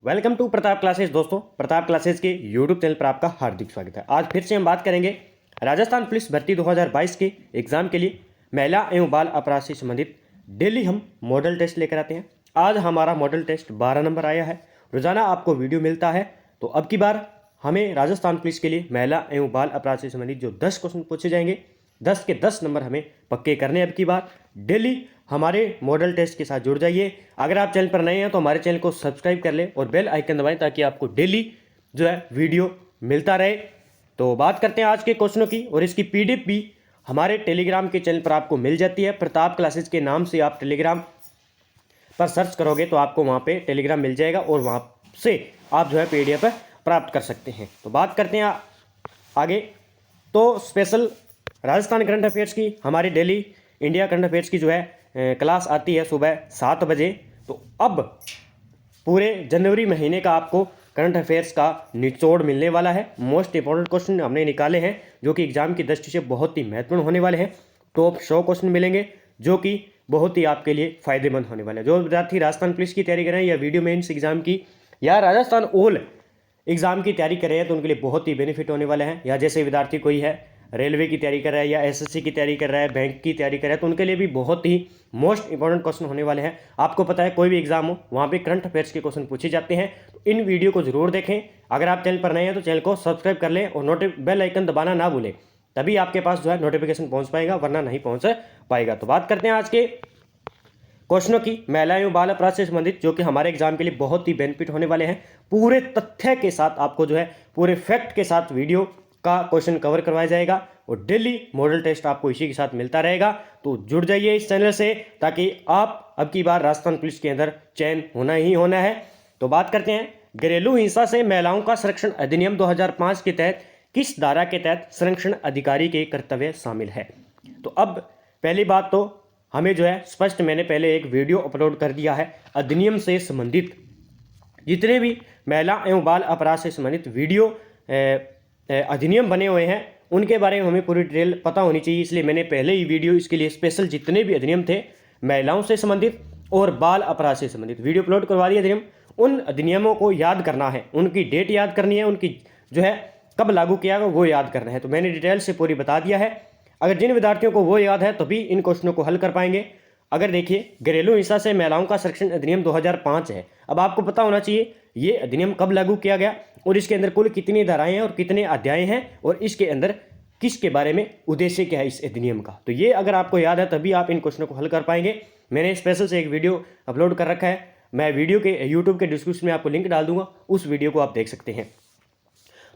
Welcome to Pratap classes. दोस्तों, Pratap classes के YouTube channel पर आपका हार्दिक स्वागत है। आज फिर से हम बात करेंगे राजस्थान पुलिस भर्ती 2022 के एग्जाम के लिए महिला एवं बाल अपराध से संबंधित डेली हम मॉडल टेस्ट लेकर आते हैं। आज हमारा मॉडल टेस्ट 12 नंबर आया है। रोजाना आपको वीडियो मिलता है, तो अब की बार हमें राजस्थान पुलिस के लिए महिला एवं बाल अपराध से संबंधित जो 10 क्वेश्चन पूछे जाएंगे, 10 के 10 नंबर हमें पक्के करने। अब की बार डेली हमारे मॉडल टेस्ट के साथ जुड़ जाइए। अगर आप चैनल पर नए हैं तो हमारे चैनल को सब्सक्राइब कर लें और बेल आइकन दबाएं ताकि आपको डेली जो है वीडियो मिलता रहे। तो बात करते हैं आज के क्वेश्चनों की, और इसकी पीडीएफ भी हमारे टेलीग्राम के चैनल पर आपको मिल जाती है। प्रताप क्लासेस के नाम से आप टेलीग्राम पर सर्च करोगे तो आपको वहाँ पे टेलीग्राम मिल जाएगा और वहाँ से आप जो है पीडीएफ प्राप्त कर सकते हैं। तो बात करते हैं आगे। तो स्पेशल राजस्थान करंट अफेयर्स की हमारी डेली इंडिया करंट अफेयर्स की जो है क्लास आती है सुबह 7 बजे। तो अब पूरे जनवरी महीने का आपको करंट अफेयर्स का निचोड़ मिलने वाला है। मोस्ट इंपॉर्टेंट क्वेश्चन हमने निकाले हैं जो कि एग्जाम की दृष्टि से बहुत ही महत्वपूर्ण होने वाले हैं। टॉप 100 क्वेश्चन मिलेंगे जो कि बहुत ही आपके लिए फायदेमंद होने वाले हैं। जो विद्यार्थी राजस्थान पुलिस की तैयारी कर रहे हैं या वीडियो मेंस एग्जाम की या राजस्थान ओल एग्जाम की तैयारी कर रहे हैं तो उनके लिए बहुत ही बेनिफिट होने वाले हैं। या जैसे विद्यार्थी कोई है रेलवे की तैयारी कर रहा है या एसएससी की तैयारी कर रहा है, बैंक की तैयारी कर रहा है, तो उनके लिए भी बहुत ही मोस्ट इंपॉर्टेंट क्वेश्चन होने वाले हैं। आपको पता है कोई भी एग्जाम हो वहाँ पे करंट अफेयर्स के क्वेश्चन पूछे जाते हैं। तो इन वीडियो को जरूर देखें। अगर आप चैनल पर नए हैं तो चैनल को सब्सक्राइब कर लें और बेल आइकन दबाना ना भूलें, तभी आपके पास जो है नोटिफिकेशन पहुँच पाएगा, वरना नहीं पहुँच पाएगा। तो बात करते हैं आज के क्वेश्चनों की महिला एवं बाल अपराध से संबंधित, जो कि हमारे एग्जाम के लिए बहुत ही बेनिफिट होने वाले हैं। पूरे तथ्य के साथ आपको जो है पूरे फैक्ट के साथ वीडियो का क्वेश्चन कवर करवाया जाएगा और डेली मॉडल टेस्ट आपको इसी के साथ मिलता रहेगा। तो जुड़ जाइए इस चैनल से ताकि आप अब की बार राजस्थान पुलिस के अंदर चयन होना ही होना है। तो बात करते हैं घरेलू हिंसा से महिलाओं का संरक्षण अधिनियम 2005 के तहत किस धारा के तहत संरक्षण अधिकारी के कर्तव्य शामिल है। तो अब पहली बात तो हमें जो है स्पष्ट, मैंने पहले एक वीडियो अपलोड कर दिया है अधिनियम से संबंधित जितने भी महिला एवं बाल अपराध से संबंधित वीडियो अधिनियम बने हुए हैं उनके बारे में हमें पूरी डिटेल पता होनी चाहिए। इसलिए मैंने पहले ही वीडियो इसके लिए स्पेशल जितने भी अधिनियम थे महिलाओं से संबंधित और बाल अपराध से संबंधित वीडियो अपलोड करवा दिया अधिनियम। उन अधिनियमों को याद करना है, उनकी डेट याद करनी है, उनकी जो है कब लागू किया गया वो याद करना है। तो मैंने डिटेल से पूरी बता दिया है। अगर जिन विद्यार्थियों को वो याद है तभी इन क्वेश्चनों को हल कर पाएंगे। अगर देखिए घरेलू हिंसा से महिलाओं का संरक्षण अधिनियम 2005 है। अब आपको पता होना चाहिए ये अधिनियम कब लागू किया गया और इसके अंदर कुल कितनी धाराएं हैं और कितने अध्याय हैं और इसके अंदर किसके बारे में उद्देश्य क्या है इस अधिनियम का। तो ये अगर आपको याद है तभी आप इन क्वेश्चनों को हल कर पाएंगे। मैंने स्पेशल से एक वीडियो अपलोड कर रखा है, मैं वीडियो के यूट्यूब के डिस्क्रिप्शन में आपको लिंक डाल दूंगा, उस वीडियो को आप देख सकते हैं।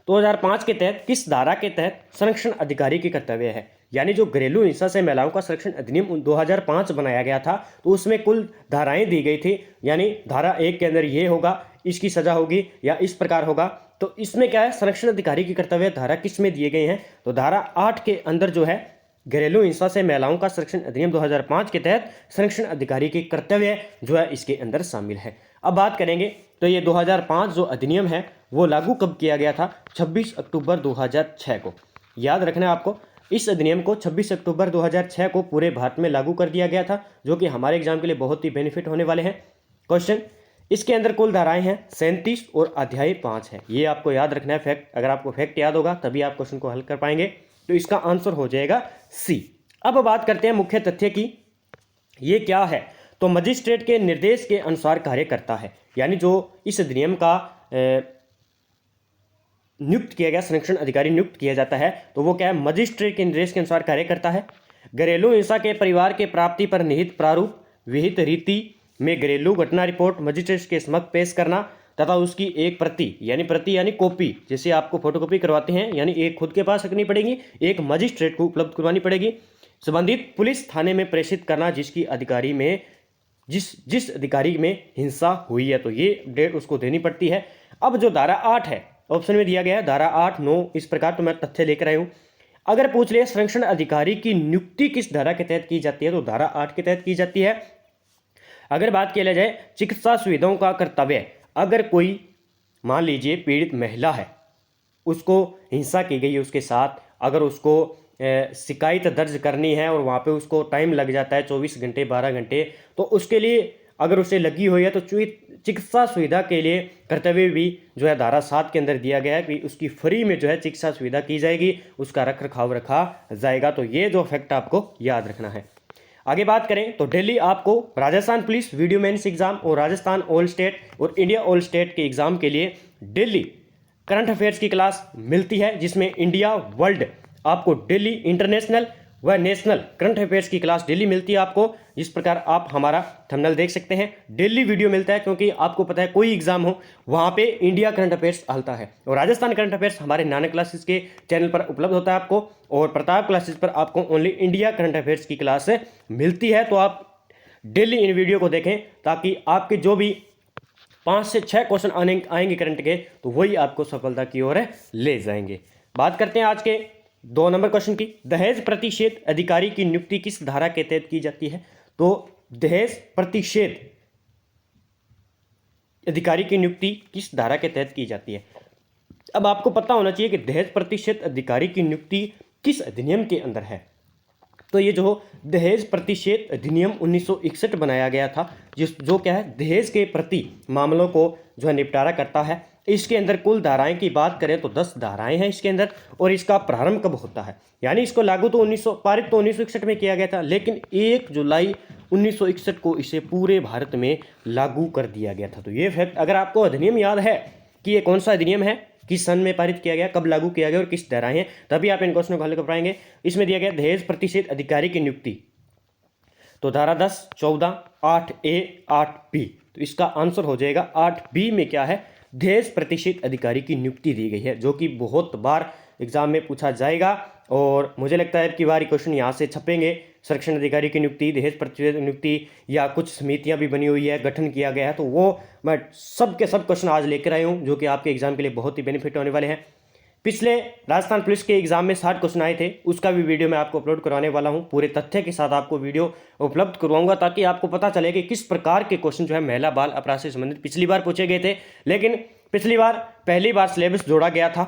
2005 के तहत किस धारा के तहत संरक्षण अधिकारी की कर्तव्य है, यानी जो घरेलू हिंसा से महिलाओं का संरक्षण अधिनियम 2005 बनाया गया था तो उसमें कुल धाराएं दी गई थी। यानी धारा 1 के अंदर ये होगा, इसकी सजा होगी या इस प्रकार होगा। तो इसमें क्या है, संरक्षण अधिकारी की कर्तव्य धारा किस में दिए गए हैं, तो धारा 8 के अंदर जो है घरेलू हिंसा से महिलाओं का संरक्षण अधिनियम 2005 के तहत संरक्षण अधिकारी की कर्तव्य जो है इसके अंदर शामिल है। अब बात करेंगे तो ये 2005 जो अधिनियम है वो लागू कब किया गया था, 26 अक्टूबर 2006 को। याद रखना है आपको, इस अधिनियम को 26 अक्टूबर 2006 को पूरे भारत में लागू कर दिया गया था, जो कि हमारे एग्जाम के लिए बहुत ही बेनिफिट होने वाले हैं। क्वेश्चन, इसके अंदर कुल धाराएं हैं 37 और अध्याय 5 है। ये आपको याद रखना है फैक्ट। अगर आपको फैक्ट याद होगा तभी आप क्वेश्चन को हल कर पाएंगे। तो इसका आंसर हो जाएगा सी। अब बात करते हैं मुख्य तथ्य की, ये क्या है, तो मजिस्ट्रेट के निर्देश के अनुसार कार्य करता है। यानी जो इस अधिनियम का नियुक्त किया गया संरक्षण अधिकारी नियुक्त किया जाता है तो वो क्या है, मजिस्ट्रेट के निर्देश के अनुसार कार्य करता है। घरेलू हिंसा के परिवार के प्राप्ति पर निहित प्रारूप विहित रीति में घरेलू घटना रिपोर्ट मजिस्ट्रेट के समक्ष पेश करना तथा उसकी एक प्रति यानी कॉपी, जैसे आपको फोटोकॉपी करवाते हैं, यानी एक खुद के पास रखनी पड़ेगी, एक मजिस्ट्रेट को उपलब्ध करवानी पड़ेगी। संबंधित पुलिस थाने में प्रेषित करना जिसकी अधिकारी में जिस अधिकारी में हिंसा हुई है, तो ये डेट उसको देनी पड़ती है। अब जो धारा 8 है ऑप्शन में दिया गया है धारा 8, 9 इस प्रकार, तो मैं तथ्य लेकर आया हूं। अगर पूछ लिया संरक्षण अधिकारी की नियुक्ति किस धारा के तहत की जाती है, तो धारा 8 के तहत की जाती है। अगर बात किया जाए चिकित्सा सुविधाओं का कर्तव्य, अगर कोई मान लीजिए पीड़ित महिला है, उसको हिंसा की गई है उसके साथ, अगर उसको शिकायत दर्ज करनी है और वहाँ पे उसको टाइम लग जाता है 24 घंटे 12 घंटे, तो उसके लिए अगर उसे लगी हुई है तो चिकित्सा सुविधा के लिए कर्तव्य भी जो है धारा 7 के अंदर दिया गया है कि उसकी फ्री में जो है चिकित्सा सुविधा की जाएगी, उसका रख रखाव रखा जाएगा। तो ये जो फैक्ट आपको याद रखना है। आगे बात करें तो दिल्ली आपको Rajasthan police video mains exam और राजस्थान ऑल स्टेट और इंडिया ऑल स्टेट के एग्जाम के लिए दिल्ली करंट अफेयर्स की क्लास मिलती है, जिसमें इंडिया वर्ल्ड आपको दिल्ली इंटरनेशनल व नेशनल करंट अफेयर्स की क्लास डेली मिलती है आपको। जिस प्रकार आप हमारा थंबनेल देख सकते हैं, डेली वीडियो मिलता है, क्योंकि आपको पता है कोई एग्जाम हो वहां पे इंडिया करंट अफेयर्स आता है और राजस्थान करंट अफेयर्स हमारे नानक क्लासेस के चैनल पर उपलब्ध होता है आपको, और प्रताप क्लासेस पर आपको ओनली इंडिया करंट अफेयर्स की क्लास मिलती है। तो आप डेली इन वीडियो को देखें ताकि आपके जो भी 5 से 6 क्वेश्चन आएंगे करंट के, तो वही आपको सफलता की ओर ले जाएंगे। बात करते हैं आज के 2 नंबर क्वेश्चन की। दहेज प्रतिषेध अधिकारी की नियुक्ति किस धारा के तहत की जाती है? तो दहेज प्रतिषेध अधिकारी की नियुक्ति किस धारा के तहत की जाती है? अब आपको पता होना चाहिए कि दहेज प्रतिषेध अधिकारी की नियुक्ति किस अधिनियम के अंदर है। तो ये जो दहेज प्रतिषेध अधिनियम 1961 बनाया गया था, जो क्या है दहेज के प्रति मामलों को जो है निपटारा करता है। इसके अंदर कुल धाराएं की बात करें तो 10 धाराएं हैं इसके अंदर, और इसका प्रारंभ कब होता है, यानी इसको लागू तो 1961 में किया गया था, लेकिन 1 जुलाई 1961 को इसे पूरे भारत में लागू कर दिया गया था। तो ये फैक्ट, अगर आपको अधिनियम याद है कि ये कौन सा अधिनियम है, किस सन में पारित किया गया, कब लागू किया गया और किस धाराएं हैं, तभी आप इन क्वेश्चनों को हल कर पाएंगे। इसमें दिया गया दहेज प्रतिषेध अधिकारी की नियुक्ति, तो धारा 10, 14, 8A, 8B। तो इसका आंसर हो जाएगा 8B में क्या है, दहेज प्रतिषेध अधिकारी की नियुक्ति दी गई है, जो कि बहुत बार एग्जाम में पूछा जाएगा। और मुझे लगता है कि बार क्वेश्चन यहाँ से छपेंगे। संरक्षण अधिकारी की नियुक्ति, दहेज प्रतिषेध नियुक्ति, या कुछ समितियां भी बनी हुई है, गठन किया गया है, तो वो मैं सब के सब क्वेश्चन आज लेकर आया हूँ, जो कि आपके एग्जाम के लिए बहुत ही बेनिफिट होने वाले हैं। पिछले राजस्थान पुलिस के एग्जाम में 60 क्वेश्चन आए थे, उसका भी वीडियो मैं आपको अपलोड करवाने वाला हूं। पूरे तथ्य के साथ आपको वीडियो उपलब्ध करवाऊंगा, ताकि आपको पता चले कि किस प्रकार के क्वेश्चन जो है महिला बाल अपराध से संबंधित पिछली बार पूछे गए थे। लेकिन पिछली बार पहली बार सिलेबस जोड़ा गया था,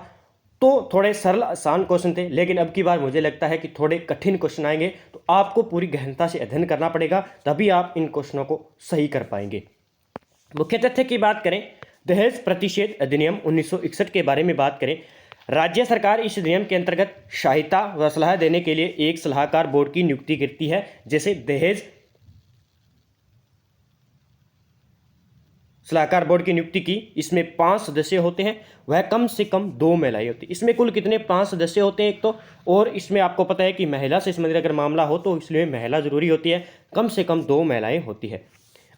तो थोड़े सरल आसान क्वेश्चन थे, लेकिन अब की बार मुझे लगता है कि थोड़े कठिन क्वेश्चन आएंगे। तो आपको पूरी गहनता से अध्ययन करना पड़ेगा, तभी आप इन क्वेश्चनों को सही कर पाएंगे। मुख्य तथ्य की बात करें, दहेज प्रतिषेध अधिनियम 1961 के बारे में बात करें, राज्य सरकार इस अधिनियम के अंतर्गत सहायता व सलाह देने के लिए एक सलाहकार बोर्ड की नियुक्ति करती है। जैसे दहेज सलाहकार बोर्ड की नियुक्ति की, इसमें 5 सदस्य होते हैं, वह कम से कम 2 महिलाएं होती हैं। इसमें कुल कितने 5 सदस्य होते हैं एक तो, और इसमें आपको पता है कि महिला से संबंधित अगर मामला हो तो इसलिए महिला जरूरी होती है, कम से कम 2 महिलाएं होती है।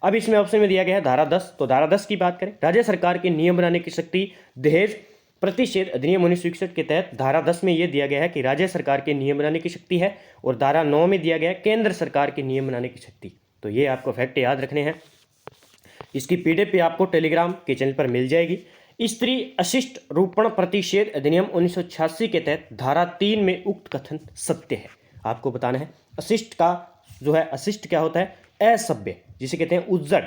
अब इसमें ऑप्शन में दिया गया है धारा 10। तो धारा 10 की बात करें, राज्य सरकार के नियम बनाने की शक्ति दहेज प्रतिषेध अधिनियम 1961 के तहत धारा 10 में यह दिया गया है कि राज्य सरकार के नियम बनाने की शक्ति है, और धारा 9 में दिया गया है केंद्र सरकार के नियम बनाने की शक्ति। तो ये आपको फैक्ट याद रखने हैं। इसकी पीडीएफ आपको टेलीग्राम के चैनल पर मिल जाएगी। स्त्री अशिष्ट रूपण प्रतिषेध अधिनियम 1986 के तहत धारा 3 में उक्त कथन सत्य है। आपको बताना है अशिष्ट का जो है, अशिष्ट क्या होता है, असभ्य, जिसे कहते हैं उज्जड़,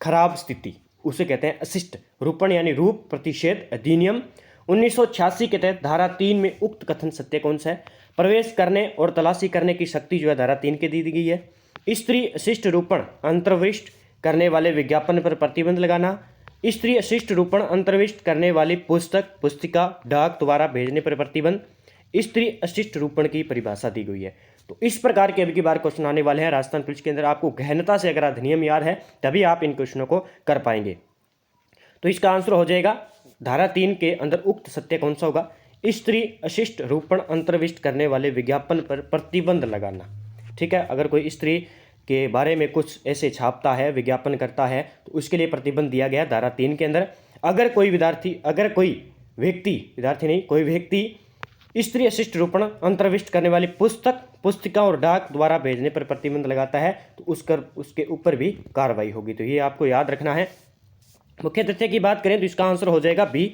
खराब स्थिति, उसे कहते हैं अशिष्ट। रूपण यानी रूप प्रतिषेध अधिनियम 1986 के तहत धारा 3 में उक्त कथन सत्य कौन सा है, प्रवेश करने और तलाशी करने की शक्ति जो है धारा 3 के दी गई है। स्त्री अशिष्ट रूपण अंतर्विष्ट करने वाले विज्ञापन पर प्रतिबंध लगाना, स्त्री अशिष्ट रूपण अंतर्विष्ट करने वाली पुस्तक पुस्तिका डाक द्वारा भेजने पर प्रतिबंध, स्त्री अशिष्ट रूपण की परिभाषा दी गई है। तो इस प्रकार के अब की बार क्वेश्चन आने वाले हैं राजस्थान पुलिस के अंदर। आपको गहनता से अगर अधिनियम याद है तभी आप इन क्वेश्चनों को कर पाएंगे। तो इसका आंसर हो जाएगा धारा 3 के अंदर उक्त सत्य कौन सा होगा, स्त्री अशिष्ट रूपण अंतर्विष्ट करने वाले विज्ञापन पर प्रतिबंध लगाना। ठीक है, अगर कोई स्त्री के बारे में कुछ ऐसे छापता है, विज्ञापन करता है, तो उसके लिए प्रतिबंध दिया गया धारा 3 के अंदर। अगर कोई व्यक्ति स्त्री अशिष्ट रूपण अंतर्विष्ट करने वाली पुस्तक पुस्तिका और डाक द्वारा भेजने पर प्रतिबंध लगाता है, तो उसके ऊपर भी कार्रवाई होगी। तो ये आपको याद रखना है। मुख्य तथ्य की बात करें तो इसका आंसर हो जाएगा बी,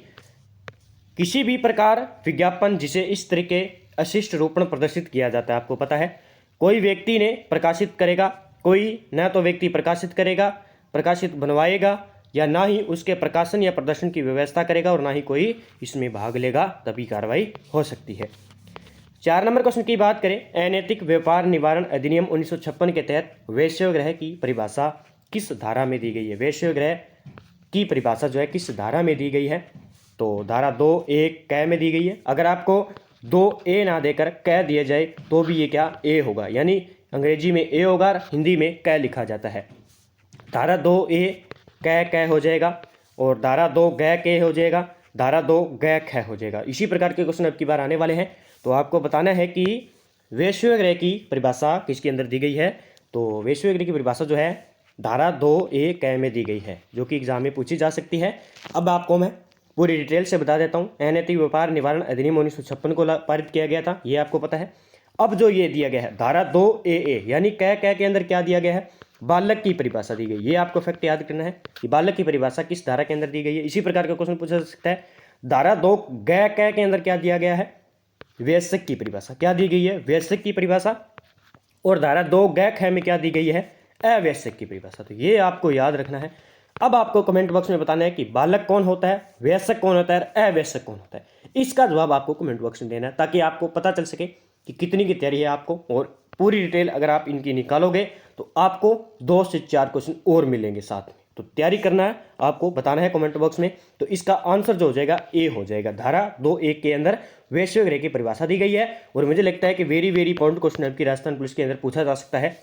किसी भी प्रकार विज्ञापन जिसे इस तरह के अशिष्ट रूपण प्रदर्शित किया जाता है। आपको पता है कोई व्यक्ति ने प्रकाशित करेगा, कोई न तो व्यक्ति प्रकाशित करेगा, प्रकाशित बनवाएगा, या ना ही उसके प्रकाशन या प्रदर्शन की व्यवस्था करेगा, और ना ही कोई इसमें भाग लेगा, तभी कार्रवाई हो सकती है। 4 नंबर क्वेश्चन की बात करें, अनैतिक व्यापार निवारण अधिनियम 1956 के तहत वेश्यागृह की परिभाषा किस धारा में दी गई है, वेश्यागृह की परिभाषा जो है किस धारा में दी गई है, तो धारा 2A क में दी गई है। अगर आपको 2A ना देकर क दिया जाए तो भी ये क्या ए होगा, यानी अंग्रेजी में ए होगा, हिंदी में क लिखा जाता है। धारा 2A क हो जाएगा और धारा 2 ग के हो जाएगा, धारा 2 ग ख हो जाएगा। इसी प्रकार के क्वेश्चन अब की बार आने वाले हैं। तो आपको बताना है कि वेश्यागृह की परिभाषा किसके अंदर दी गई है, तो वेश्यागृह की परिभाषा जो है धारा 2A क में दी गई है, जो कि एग्जाम में पूछी जा सकती है। अब आपको मैं पूरी डिटेल से बता देता हूँ। अनैतिक व्यापार निवारण अधिनियम 1956 को पारित किया गया था, ये आपको पता है। अब जो ये दिया गया है धारा 2AA यानी क के अंदर क्या दिया गया है, बालक की परिभाषा दी गई। ये आपको फैक्ट याद करना है कि बालक की परिभाषा किस धारा के अंदर दी गई है। इसी प्रकार का क्वेश्चन पूछा जा सकता है। धारा 2 ग के अंदर क्या दिया गया है, वयस्क की परिभाषा क्या दी गई है, वयस्क की परिभाषा। और धारा 2 ग ख में क्या दी गई है, अवयस्क की परिभाषा। तो ये आपको याद रखना है। अब आपको कमेंट बॉक्स में बताना है कि बालक कौन होता है, वयस्क कौन होता है, अवयस्क कौन होता है। इसका जवाब आपको कमेंट बॉक्स में देना है ताकि आपको पता चल सके कि कितनी की तैयारी है आपको। और पूरी डिटेल अगर आप इनकी निकालोगे तो आपको 2 से 4 क्वेश्चन और मिलेंगे साथ में। तो तैयारी करना है, आपको बताना है कमेंट बॉक्स में। तो इसका आंसर जो हो जाएगा ए हो जाएगा। धारा 2A के अंदर वेश्यागृह की परिभाषा दी गई है और मुझे लगता है कि वेरी इंपॉर्टेंट क्वेश्चन आपकी राजस्थान पुलिस के अंदर पूछा जा सकता है।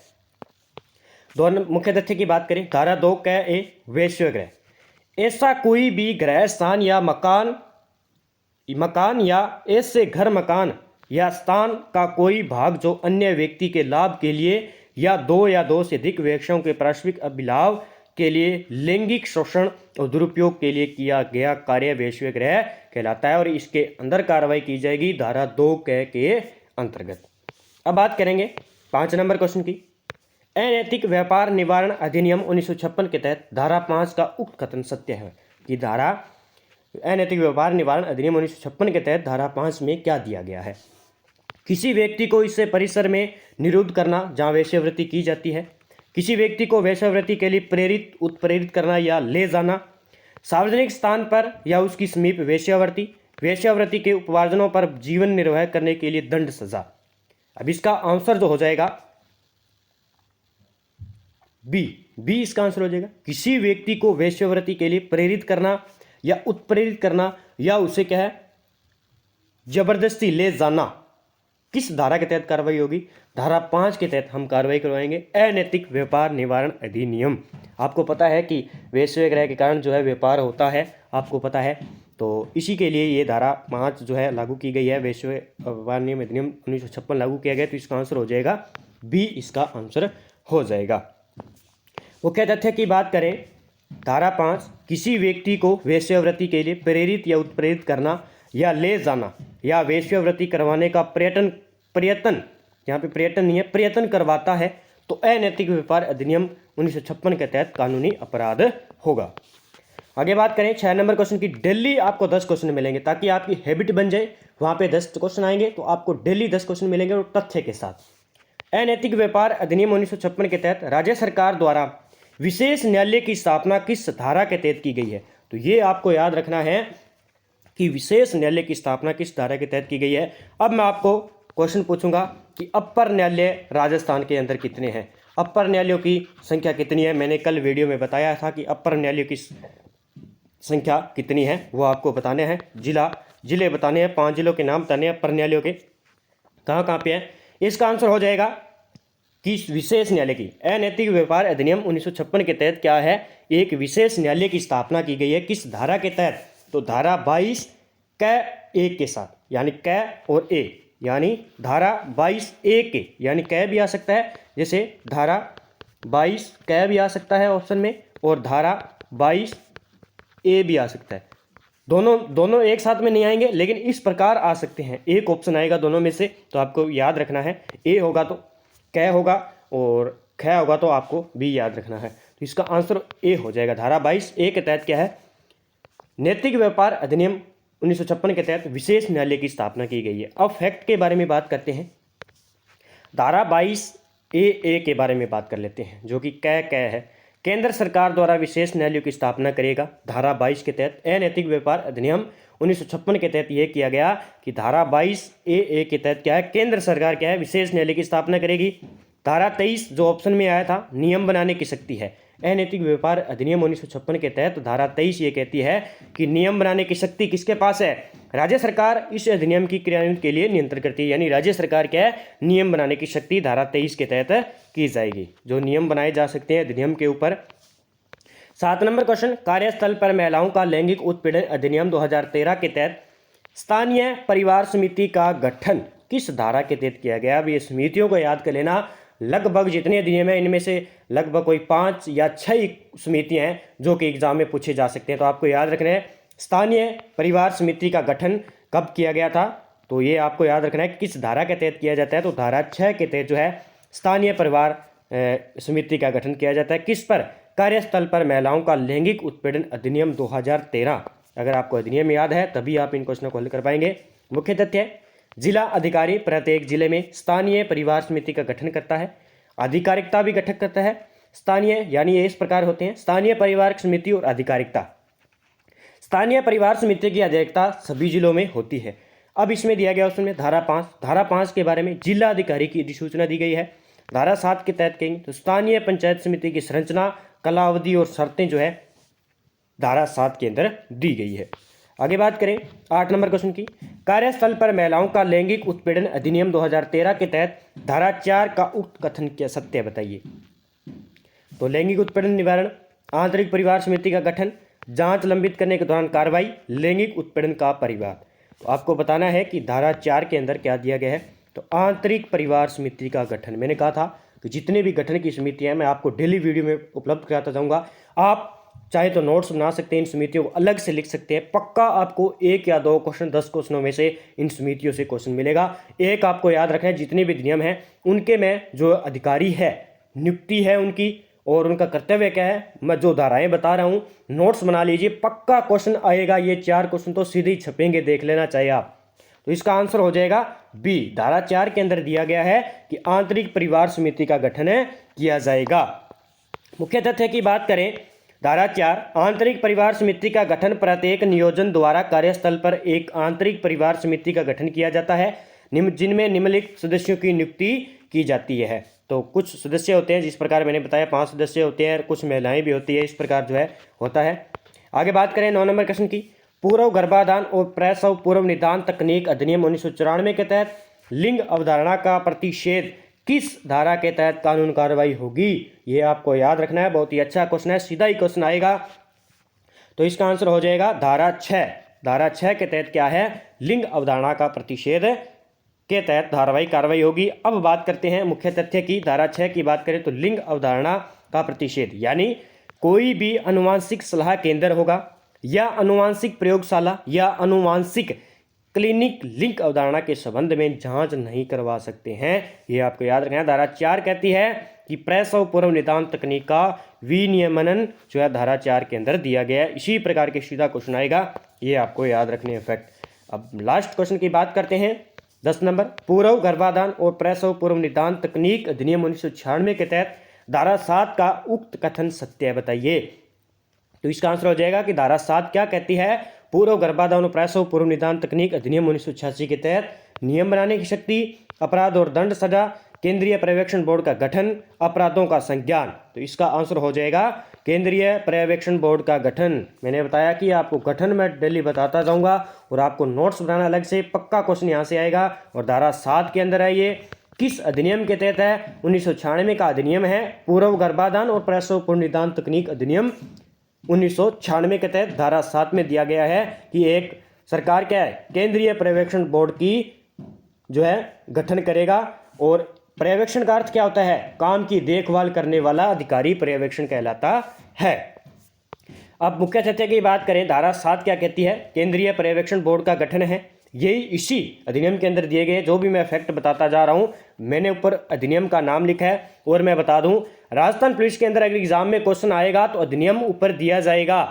दोनों मुख्य तथ्य की बात करें, धारा 2 क वेश्यागृह, ऐसा कोई भी गृह स्थान या मकान या ऐसे घर मकान या स्थान का कोई भाग जो अन्य व्यक्ति के लाभ के लिए या 2 से अधिक व्यक्तियों के पारस्परिक अभिलाव के लिए लैंगिक शोषण और दुरुपयोग के लिए किया गया कार्य वेश्यागृह कहलाता है और इसके अंदर कार्रवाई की जाएगी धारा 2 के अंतर्गत। अब बात करेंगे 5 नंबर क्वेश्चन की। अनैतिक व्यापार निवारण अधिनियम 1956 के तहत धारा 5 का उक्त कथन सत्य है कि धारा अनैतिक व्यापार निवारण अधिनियम 1956 के तहत धारा 5 में क्या दिया गया है, किसी व्यक्ति को इससे परिसर में निरुद्ध करना जहाँ वेश्यावृत्ति की जाती है, किसी व्यक्ति को वेश्यावृत्ति के लिए उत्प्रेरित करना या ले जाना, सार्वजनिक स्थान पर या उसकी समीप वेश्यावृत्ति के उपार्जनों पर जीवन निर्वाह करने के लिए दंड सजा। अब इसका आंसर जो हो जाएगा बी इसका आंसर हो जाएगा। किसी व्यक्ति को वेश्यावृत्ति के लिए प्रेरित करना या उत्प्रेरित करना या उसे क्या है जबरदस्ती ले जाना, किस धारा के तहत कार्रवाई होगी, धारा 5 के तहत हम कार्रवाई करवाएंगे। अनैतिक व्यापार निवारण अधिनियम, आपको पता है कि वेश्यागृह के कारण जो है व्यापार होता है, आपको पता है। तो इसी के लिए ये धारा 5 जो है लागू की गई है, वेश्याव्यापार नियम अधिनियम 1956 लागू किया गया। तो इसका आंसर हो जाएगा बी, इसका आंसर हो जाएगा। मुख्य तथ्य की बात करें, धारा 5 किसी व्यक्ति को वेश्यावृत्ति के लिए प्रेरित या उत्प्रेरित करना या ले जाना या वेश्यावृत्ति करवाने का प्रयत्न यहाँ पे प्रयत्न नहीं है, प्रयत्न करवाता है तो अनैतिक व्यापार अधिनियम 1956 के तहत कानूनी अपराध होगा। आगे बात करें 6 नंबर क्वेश्चन की। डेली आपको 10 क्वेश्चन मिलेंगे ताकि आपकी हैबिट बन जाए, वहाँ पे 10 क्वेश्चन आएंगे तो आपको डेली 10 क्वेश्चन मिलेंगे और तथ्य के साथ। अनैतिक व्यापार अधिनियम 1956 के तहत राज्य सरकार द्वारा विशेष न्यायालय की स्थापना किस धारा के तहत की गई है, तो ये आपको याद रखना है कि विशेष न्यायालय की स्थापना किस धारा के तहत की गई है। अब मैं आपको क्वेश्चन पूछूंगा कि अपर न्यायालय राजस्थान के अंदर कितने हैं, अपर न्यायालयों की संख्या कितनी है। मैंने कल वीडियो में बताया था कि अपर न्यायालयों की संख्या कितनी है, वो आपको बताने हैं। जिले बताने हैं, 5 जिलों के नाम बताने हैं अपर न्यायालयों के, कहाँ कहाँ पे है। इसका आंसर हो जाएगा कि विशेष न्यायालय की अनैतिक व्यापार अधिनियम 1956 के तहत क्या है, एक विशेष न्यायालय की स्थापना की गई है। किस धारा के तहत, तो धारा 22 क एक के साथ, यानी क और ए, यानी धारा 22 ए के, यानी क भी आ सकता है, जैसे धारा 22 क भी आ सकता है ऑप्शन में और धारा 22 ए भी आ सकता है। दोनों एक साथ में नहीं आएंगे लेकिन इस प्रकार आ सकते हैं, एक ऑप्शन आएगा दोनों में से। तो आपको याद रखना है, ए होगा तो क होगा और ख होगा तो आपको बी याद रखना है। तो इसका आंसर ए हो जाएगा। धारा 22 ए के तहत क्या है, नैतिक व्यापार अधिनियम 1956 के तहत विशेष न्यायालय की स्थापना की गई है। अब फैक्ट के बारे में बात करते हैं, धारा 22 ए के बारे में बात कर लेते हैं, जो कि क है। केंद्र सरकार द्वारा विशेष न्यायालयों की स्थापना करेगा। धारा 22 के तहत अनैतिक व्यापार अधिनियम 1956 के तहत यह किया गया कि धारा 22 ए के तहत क्या है, केंद्र सरकार क्या है, विशेष न्यायालय की स्थापना करेगी। धारा 23 जो ऑप्शन में आया था, नियम बनाने की शक्ति है, अनैतिक व्यापार अधिनियम 1956 के तहत धारा 23 ये कहती है कि नियम बनाने की शक्ति किसके पास है? राज्य सरकार इस अधिनियम की क्रियान्वयन के लिए नियंत्रण करती है, यानी राज्य सरकार क्या है? नियम बनाने की शक्ति धारा 23 के तहत की जाएगी, जो नियम बनाए जा सकते हैं अधिनियम के ऊपर। 7 नंबर क्वेश्चन, कार्यस्थल पर महिलाओं का लैंगिक उत्पीड़न अधिनियम 2013 के तहत स्थानीय परिवार समिति का गठन किस धारा के तहत किया गया? अब ये समितियों को याद कर लेना, लगभग जितने अधिनियम हैं इनमें से लगभग कोई 5 या 6 समितियां हैं जो कि एग्जाम में पूछे जा सकते हैं। तो आपको याद रखना है स्थानीय परिवार समिति का गठन कब किया गया था, तो ये आपको याद रखना है कि किस धारा के तहत किया जाता है। तो धारा 6 के तहत जो है स्थानीय परिवार समिति का गठन किया जाता है। किस पर? कार्यस्थल पर महिलाओं का लैंगिक उत्पीड़न अधिनियम 2013। अगर आपको अधिनियम याद है तभी आप इन क्वेश्चनों को हल कर पाएंगे। मुख्य तथ्य है जिला अधिकारी प्रत्येक जिले में स्थानीय परिवार समिति का गठन करता है, आधिकारिकता भी गठन करता है। स्थानीय यानी ये इस प्रकार होते हैं, स्थानीय परिवार समिति और आधिकारिकता। स्थानीय परिवार समिति की आधिकारिकता सभी जिलों में होती है। अब इसमें दिया गया उसमें धारा 5 के बारे में जिला अधिकारी की अधिसूचना दी गई है। धारा 7 के तहत कहेंगे तो स्थानीय पंचायत समिति की संरचना, कालावधि और शर्तें जो है धारा 7 के अंदर दी गई है। आगे बात करें 8 नंबर क्वेश्चन की, कार्यस्थल पर महिलाओं का लैंगिक उत्पीड़न अधिनियम 2013 के तहत धारा 4 का उक्त कथन क्या सत्य है? बताइए। तो लैंगिक उत्पीड़न निवारण, आंतरिक परिवार समिति का गठन, जांच लंबित करने के दौरान कार्रवाई, लैंगिक उत्पीड़न का परिवार। तो आपको बताना है कि धारा 4 के अंदर क्या दिया गया है। तो आंतरिक परिवार समिति का गठन, मैंने कहा था कि जितने भी गठन की समितियां मैं आपको डेली वीडियो में उपलब्ध कराता जाऊंगा। आप चाहे तो नोट्स बना सकते हैं, इन समितियों को अलग से लिख सकते हैं। पक्का आपको 1 या 2 क्वेश्चन 10 क्वेश्चनों में से इन समितियों से क्वेश्चन मिलेगा। एक आपको याद रखना है, जितने भी नियम हैं उनके में जो अधिकारी है नियुक्ति है उनकी और उनका कर्तव्य क्या है, मैं जो धाराएं बता रहा हूँ नोट्स बना लीजिए, पक्का क्वेश्चन आएगा। ये 4 क्वेश्चन तो सीधे ही छपेंगे, देख लेना चाहिए आप। तो इसका आंसर हो जाएगा बी। धारा 4 के अंदर दिया गया है कि आंतरिक परिवार समिति का गठन किया जाएगा। मुख्य तथ्य की बात करें, धारा 4 आंतरिक परिवार समिति का गठन प्रत्येक नियोजन द्वारा कार्यस्थल पर एक आंतरिक परिवार समिति का गठन किया जाता है जिनमें निम्नलिखित सदस्यों की नियुक्ति की जाती है। तो कुछ सदस्य होते हैं, जिस प्रकार मैंने बताया 5 सदस्य होते हैं, कुछ महिलाएं भी होती है, इस प्रकार जो है होता है। आगे बात करें 9 नंबर क्वेश्चन की, पूर्व गर्भाधान और प्रसव पूर्व निदान तकनीक अधिनियम 1994 के तहत लिंग अवधारणा का प्रतिषेध किस धारा के तहत कानून कार्रवाई होगी? ये आपको याद रखना है, बहुत ही अच्छा क्वेश्चन है, सीधा ही क्वेश्चन आएगा। तो इसका आंसर हो जाएगा धारा 6। धारा 6 के तहत क्या है? लिंग अवधारणा का प्रतिषेध के तहत धारावाही कार्रवाई होगी। अब बात करते हैं मुख्य तथ्य की। धारा 6 की बात करें तो लिंग अवधारणा का प्रतिषेध यानी कोई भी अनुवांशिक सलाह केंद्र होगा या अनुवांशिक प्रयोगशाला या अनुवांशिक क्लिनिक लिंग अवधारणा के संबंध में जांच नहीं करवा सकते हैं। ये आपको याद रखना है। धारा 4 कहती है कि प्रसव पूर्व निदान तकनीक का विनियमन जो है धारा 4 के अंदर दिया गया है। इसी प्रकार के सीधा क्वेश्चन आएगा, ये आपको याद रखने फैक्ट। अब लास्ट क्वेश्चन की बात करते हैं 10 नंबर, पूर्व गर्भाधान और प्रसव पूर्व निदान तकनीक अधिनियम 1996 के तहत धारा 7 का उक्त कथन सत्य है? बताइए। तो इसका आंसर हो जाएगा कि धारा 7 क्या कहती है? पूर्व गर्भाधान और प्रसव पूर्व निदान तकनीक अधिनियम 1986 के तहत नियम बनाने की शक्ति, अपराध और दंड सजा, केंद्रीय पर्यवेक्षण बोर्ड का गठन, अपराधों का संज्ञान। तो इसका आंसर हो जाएगा केंद्रीय पर्यवेक्षण बोर्ड का गठन। मैंने बताया कि आपको गठन में डेली बताता जाऊंगा और आपको नोट्स बनाना अलग से, पक्का क्वेश्चन यहाँ से आएगा। और धारा 7 के अंदर है, ये किस अधिनियम के तहत है? 1996 का अधिनियम है, पूर्व गर्भाधान और प्रसव पूर्व निदान तकनीक अधिनियम 1996 के तहत धारा 7 में दिया गया है कि एक सरकार क्या है, केंद्रीय पर्यवेक्षण बोर्ड की जो है गठन करेगा। और पर्यवेक्षण का अर्थ क्या होता है? काम की देखभाल करने वाला अधिकारी पर्यवेक्षण कहलाता है। अब मुख्य तथ्य की बात करें, धारा 7 क्या कहती है? केंद्रीय पर्यवेक्षण बोर्ड का गठन है। यही इसी अधिनियम के अंदर दिए गए, जो भी मैं फैक्ट बताता जा रहा हूं मैंने ऊपर अधिनियम का नाम लिखा है। और मैं बता दूं, राजस्थान पुलिस के अंदर अगर एग्जाम में क्वेश्चन आएगा तो अधिनियम ऊपर दिया जाएगा,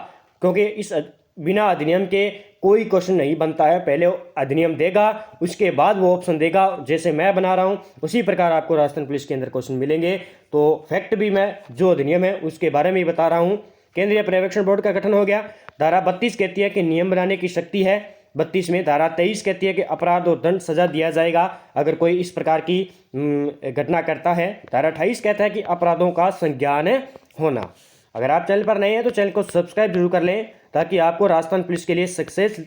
क्योंकि इस बिना अधिनियम के कोई क्वेश्चन नहीं बनता है। पहले अधिनियम देगा, उसके बाद वो ऑप्शन देगा। जैसे मैं बना रहा हूं उसी प्रकार आपको राजस्थान पुलिस के अंदर क्वेश्चन मिलेंगे। तो फैक्ट भी मैं जो अधिनियम है उसके बारे में ही बता रहा हूं। केंद्रीय पर्यवेक्षण बोर्ड का गठन हो गया। धारा 32 कहती है कि नियम बनाने की शक्ति है। 32 में धारा 23 कहती है कि अपराध और दंड सजा दिया जाएगा अगर कोई इस प्रकार की घटना करता है। धारा 28 कहता है कि अपराधों का संज्ञान होना। अगर आप चैनल पर नए हैं तो चैनल को सब्सक्राइब जरूर कर लें, ताकि आपको राजस्थान पुलिस के लिए सक्सेस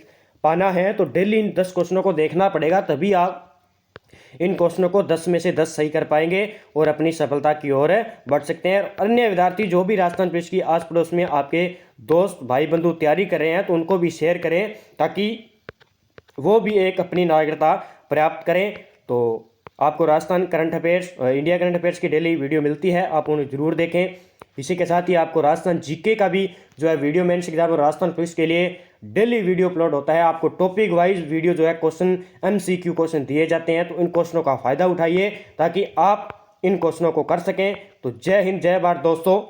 पाना है तो डेली इन 10 क्वेश्चनों को देखना पड़ेगा, तभी आप इन क्वेश्चनों को 10 में से 10 सही कर पाएंगे और अपनी सफलता की ओर बढ़ सकते हैं। अन्य विद्यार्थी जो भी राजस्थान पुलिस की आस पड़ोस में आपके दोस्त भाई बंधु तैयारी कर रहे हैं तो उनको भी शेयर करें, ताकि वो भी एक अपनी नागरिकता प्राप्त करें। तो आपको Rajasthan current affairs, India current affairs की डेली वीडियो मिलती है, आप उन्हें जरूर देखें। इसी के साथ ही आपको राजस्थान जीके का भी जो है वीडियो मेंस एग्जाम और राजस्थान पुलिस के लिए डेली वीडियो अपलोड होता है। आपको टॉपिक वाइज वीडियो जो है क्वेश्चन MCQ क्वेश्चन दिए जाते हैं, तो इन क्वेश्चनों का फायदा उठाइए ताकि आप इन क्वेश्चनों को कर सकें। तो जय हिंद, जय भारत दोस्तों।